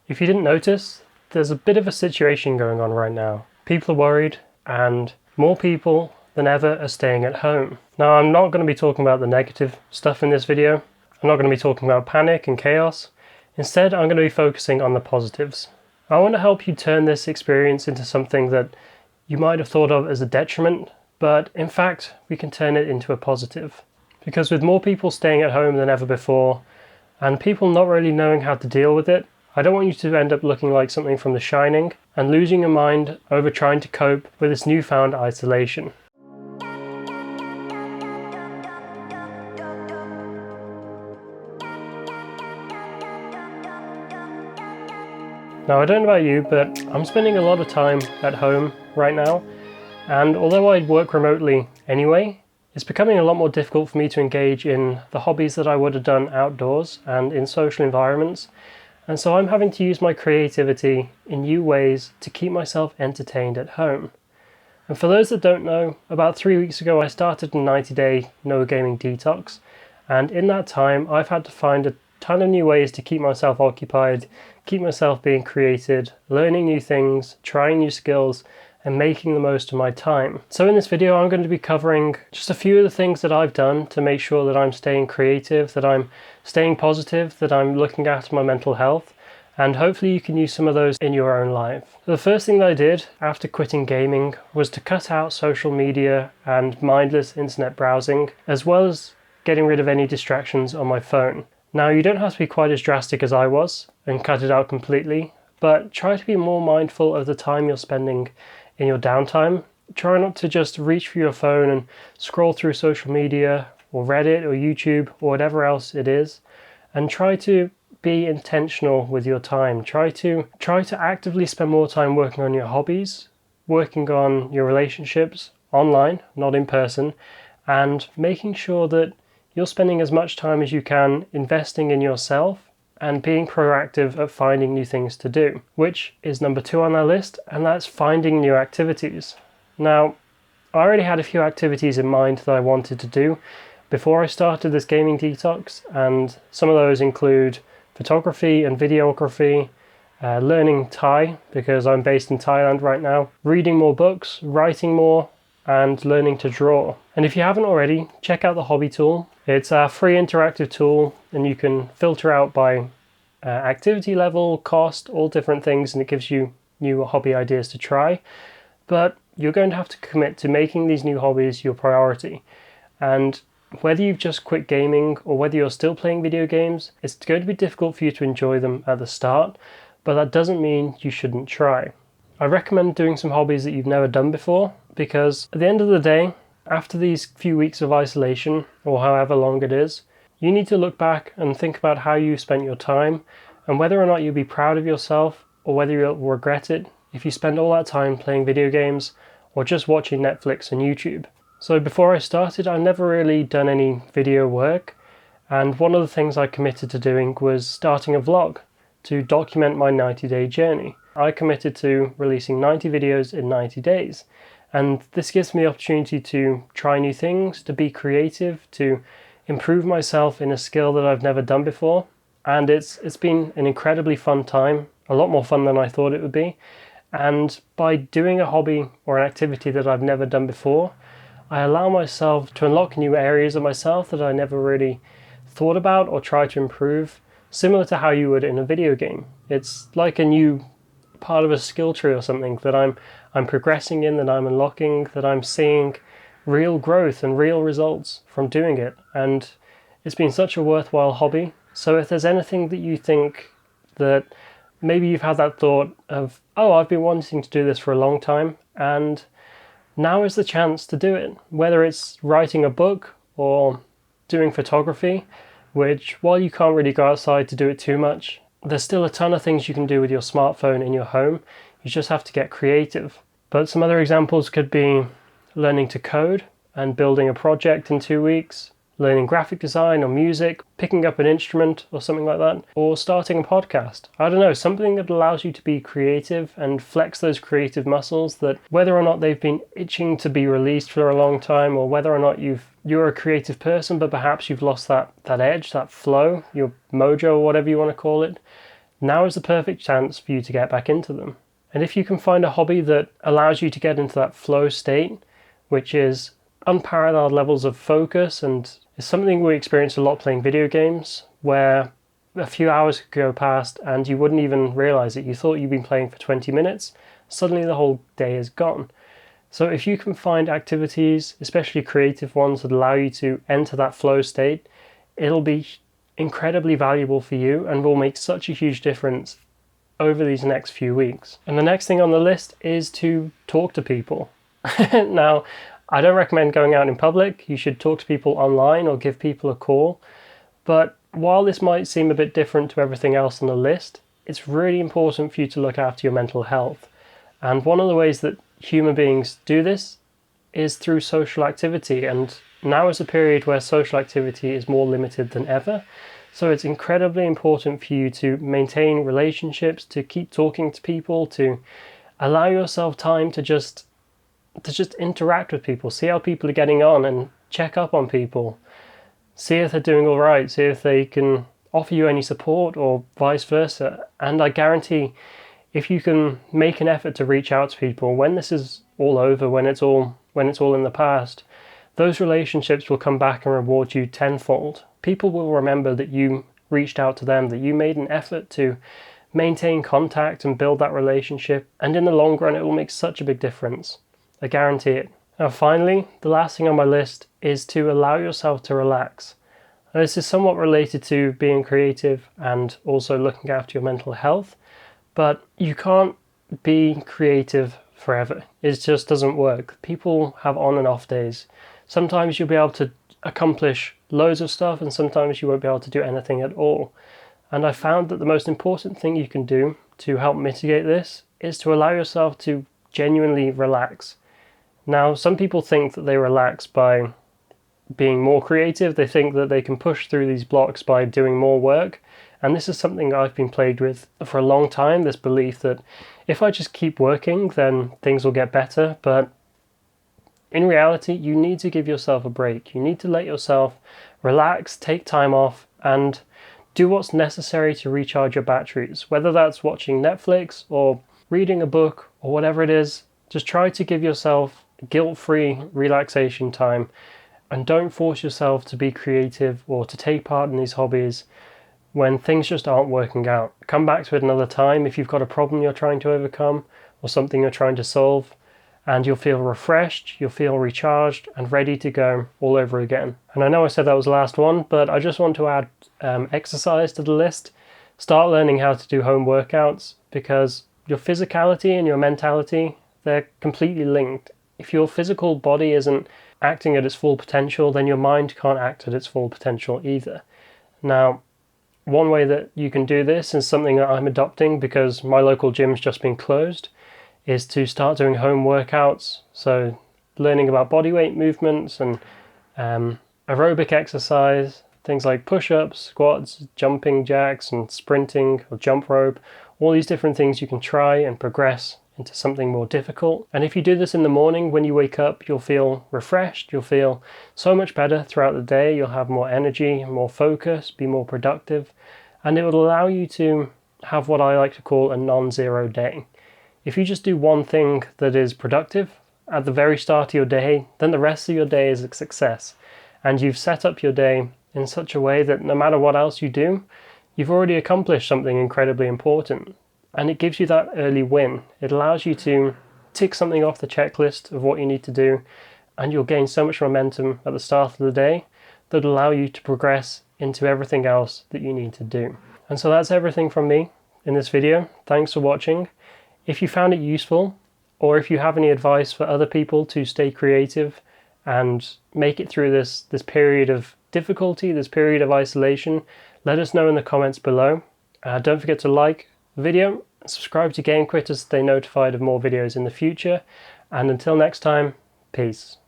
If you didn't notice, there's a bit of a situation going on right now. People are worried, and more people than ever are staying at home. Now, I'm not going to be talking about the negative stuff in this video. I'm not going to be talking about panic and chaos. Instead, I'm going to be focusing on the positives. I want to help you turn this experience into something that you might have thought of as a detriment, but in fact, we can turn it into a positive. Because with more people staying at home than ever before, and people not really knowing how to deal with it, I don't want you to end up looking like something from The Shining and losing your mind over trying to cope with this newfound isolation. Now, I don't know about you, but I'm spending a lot of time at home right now, and although I work remotely anyway, it's becoming a lot more difficult for me to engage in the hobbies that I would have done outdoors and in social environments. And so I'm having to use my creativity in new ways to keep myself entertained at home. And for those that don't know, about 3 weeks ago I started a 90-day no gaming detox, and in that time I've had to find a ton of new ways to keep myself occupied, keep myself being creative, learning new things, trying new skills, and making the most of my time. So in this video I'm going to be covering just a few of the things that I've done to make sure that I'm staying creative, that I'm staying positive, that I'm looking after my mental health, and hopefully you can use some of those in your own life. The first thing that I did after quitting gaming was to cut out social media and mindless internet browsing, as well as getting rid of any distractions on my phone. Now, you don't have to be quite as drastic as I was and cut it out completely, but try to be more mindful of the time you're spending in your downtime. Try not to just reach for your phone and scroll through social media or Reddit or YouTube or whatever else it is, and try to be intentional with your time. Try to actively spend more time working on your hobbies, working on your relationships online, not in person, and making sure that you're spending as much time as you can investing in yourself and being proactive at finding new things to do, which is number 2 on our list, and that's finding new activities. Now, I already had a few activities in mind that I wanted to do before I started this gaming detox, and some of those include photography and videography, learning Thai because I'm based in Thailand right now, reading more books, writing more, and learning to draw. And if you haven't already, check out the Hobby tool. It's a free interactive tool, and you can filter out by activity level, cost, all different things, and it gives you new hobby ideas to try. But you're going to have to commit to making these new hobbies your priority. And whether you've just quit gaming or whether you're still playing video games, it's going to be difficult for you to enjoy them at the start, but that doesn't mean you shouldn't try. I recommend doing some hobbies that you've never done before, because at the end of the day, after these few weeks of isolation, or however long it is, you need to look back and think about how you spent your time and whether or not you'll be proud of yourself or whether you'll regret it if you spend all that time playing video games or just watching Netflix and YouTube. So before I started, I've never really done any video work, and one of the things I committed to doing was starting a vlog to document my 90-day journey. I committed to releasing 90 videos in 90 days. And this gives me the opportunity to try new things, to be creative, to improve myself in a skill that I've never done before. And it's been an incredibly fun time, a lot more fun than I thought it would be. And by doing a hobby or an activity that I've never done before, I allow myself to unlock new areas of myself that I never really thought about or try to improve, similar to how you would in a video game. It's like a new part of a skill tree or something that I'm progressing in, that I'm unlocking, that I'm seeing real growth and real results from doing it. And it's been such a worthwhile hobby. So if there's anything that you think that maybe you've had that thought of, oh, I've been wanting to do this for a long time, and now is the chance to do it. Whether it's writing a book or doing photography, which while you can't really go outside to do it too much, there's still a ton of things you can do with your smartphone in your home. You just have to get creative. But some other examples could be learning to code and building a project in 2 weeks, learning graphic design or music, picking up an instrument or something like that, or starting a podcast. I don't know, something that allows you to be creative and flex those creative muscles that whether or not they've been itching to be released for a long time, or whether or not you're a creative person but perhaps you've lost that edge, that flow, your mojo, or whatever you want to call it, now is the perfect chance for you to get back into them. And if you can find a hobby that allows you to get into that flow state, which is unparalleled levels of focus, and is something we experience a lot playing video games, where a few hours could go past and you wouldn't even realize it. You thought you'd been playing for 20 minutes, suddenly the whole day is gone. So if you can find activities, especially creative ones, that allow you to enter that flow state, it'll be incredibly valuable for you and will make such a huge difference over these next few weeks. And the next thing on the list is to talk to people. Now, I don't recommend going out in public. You should talk to people online or give people a call. But while this might seem a bit different to everything else on the list, it's really important for you to look after your mental health. And one of the ways that human beings do this is through social activity. And now is a period where social activity is more limited than ever. So it's incredibly important for you to maintain relationships, to keep talking to people, to allow yourself time to just interact with people, see how people are getting on and check up on people. See if they're doing all right, see if they can offer you any support or vice versa. And I guarantee if you can make an effort to reach out to people when this is all over, when it's all in the past, those relationships will come back and reward you tenfold. People will remember that you reached out to them, that you made an effort to maintain contact and build that relationship. And in the long run, it will make such a big difference. I guarantee it. Now finally, the last thing on my list is to allow yourself to relax. Now, this is somewhat related to being creative and also looking after your mental health, but you can't be creative forever. It just doesn't work. People have on and off days. Sometimes you'll be able to accomplish loads of stuff and sometimes you won't be able to do anything at all. And I found that the most important thing you can do to help mitigate this is to allow yourself to genuinely relax. Now, some people think that they relax by being more creative. They think that they can push through these blocks by doing more work. And this is something I've been plagued with for a long time, this belief that if I just keep working, then things will get better. But in reality, you need to give yourself a break. You need to let yourself relax, take time off, and do what's necessary to recharge your batteries. Whether that's watching Netflix or reading a book or whatever it is, just try to give yourself guilt-free relaxation time and don't force yourself to be creative or to take part in these hobbies when things just aren't working out. Come back to it another time if you've got a problem you're trying to overcome or something you're trying to solve, and you'll feel refreshed, you'll feel recharged and ready to go all over again. And I know I said that was the last one, but I just want to add exercise to the list. Start learning how to do home workouts, because your physicality and your mentality, they're completely linked. If your physical body isn't acting at its full potential, then your mind can't act at its full potential either. Now, one way that you can do this, is something that I'm adopting because my local gym's just been closed, is to start doing home workouts. So learning about bodyweight movements and aerobic exercise, things like push-ups, squats, jumping jacks and sprinting or jump rope, all these different things you can try and progress into something more difficult. And if you do this in the morning, when you wake up, you'll feel refreshed, you'll feel so much better throughout the day, you'll have more energy, more focus, be more productive, and it will allow you to have what I like to call a non-zero day. If you just do one thing that is productive at the very start of your day, then the rest of your day is a success. And you've set up your day in such a way that no matter what else you do, you've already accomplished something incredibly important. And it gives you that early win. It allows you to tick something off the checklist of what you need to do, and you'll gain so much momentum at the start of the day that will allow you to progress into everything else that you need to do. And so that's everything from me in this video. Thanks for watching. If you found it useful, or if you have any advice for other people to stay creative and make it through this period of difficulty, this period of isolation, let us know in the comments below. Don't forget to like the video, subscribe to Game Quitter to stay notified of more videos in the future, and until next time, peace.